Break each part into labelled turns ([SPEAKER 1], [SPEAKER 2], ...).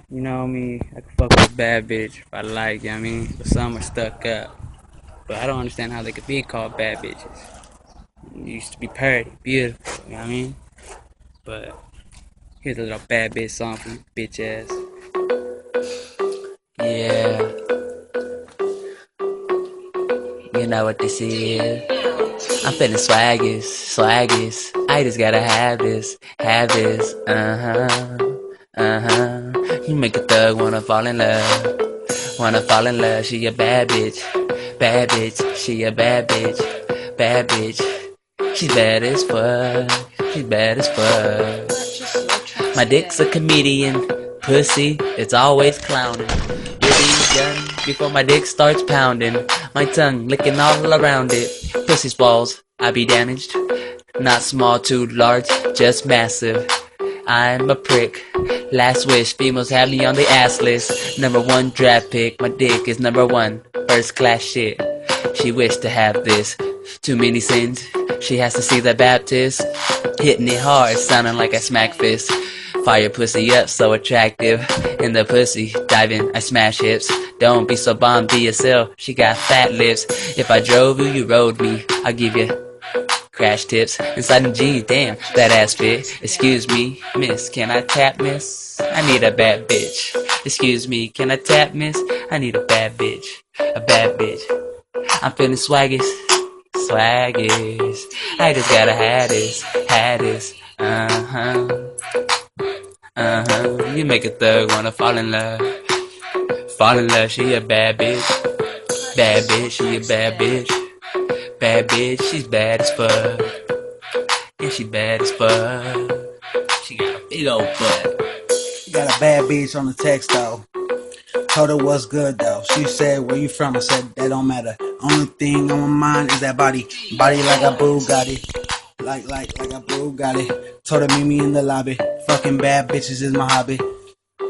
[SPEAKER 1] You know me, I can fuck with a bad bitch if I like, you know what I mean? But some are stuck up. But I don't understand how they could be called bad bitches. You used to be pretty, beautiful, you know what I mean? But here's a little bad bitch song for you, bitch ass. Yeah, you know what this is. I'm feeling swaggies. I just gotta have this. You make a thug wanna fall in love. Wanna fall in love, she a bad bitch. Bad bitch, she a bad bitch. Bad bitch, she's bad as fuck. She's bad as fuck. My dick's a comedian. Pussy, it's always clowning. You'll be done before my dick starts pounding. My tongue licking all around it. Pussy's balls, I be damaged. Not small, too large, just massive. I'm a prick. Last wish, females have me on the ass list. Number one draft pick, my dick is number one. First class shit. She wished to have this. Too many sins. She has to see the Baptist. Hitting it hard, sounding like a smack fist. Fire pussy up, so attractive. In the pussy, diving, I smash hips. Don't be so bomb, be yourself. She got fat lips. If I drove you, you rode me. I'll give you crash tips inside the jeans, damn, that ass fit. Excuse me, miss, can I tap, miss? I need a bad bitch. Excuse me, can I tap, miss? I need a bad bitch. A bad bitch. I'm feeling swaggies. I just gotta have this. You make a thug wanna fall in love. Fall in love, she a bad bitch. Bad bitch, she a bad bitch. Bad bitch, she's bad as fuck. Yeah, she bad as fuck. She got a big old butt.
[SPEAKER 2] Got a bad bitch on the text though. Told her what's good though. She said, where you from? I said, that don't matter. Only thing on my mind is that body. Body like a Bugatti. Like a Bugatti. Told her meet me in the lobby. Fucking bad bitches is my hobby.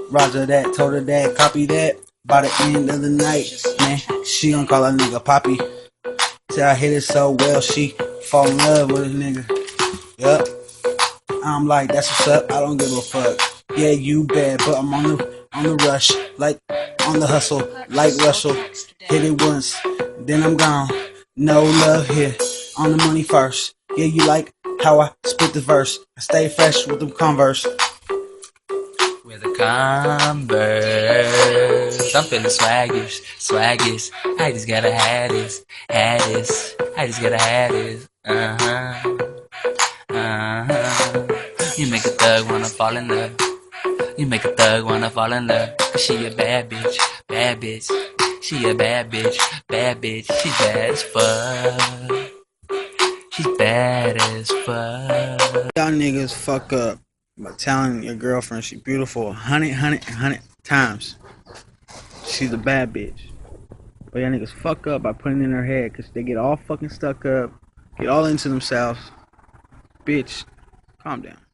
[SPEAKER 2] Roger that. Told her that. Copy that. By the end of the night, man, she gon' call a nigga Poppy. Said I hit it so well, she fall in love with a nigga. Yup. I'm like, that's what's up. I don't give a fuck. Yeah, you bad, but I'm on the rush, like on the hustle, like Russell. Hit it once, then I'm gone. No love here, on the money first. Yeah, you like how I spit the verse. I stay fresh with them Converse.
[SPEAKER 1] With a Converse. I'm feeling swaggish. I just gotta have this. I just gotta have this. You make a thug wanna fall in love. You make a thug wanna fall in love. Cause she a bad bitch. She a bad bitch. She bad as fuck. She's bad as fuck.
[SPEAKER 2] Y'all niggas fuck up by telling your girlfriend she beautiful 100 times. She's a bad bitch. But y'all niggas fuck up by putting it in her head because they get all fucking stuck up, get all into themselves. Bitch, calm down.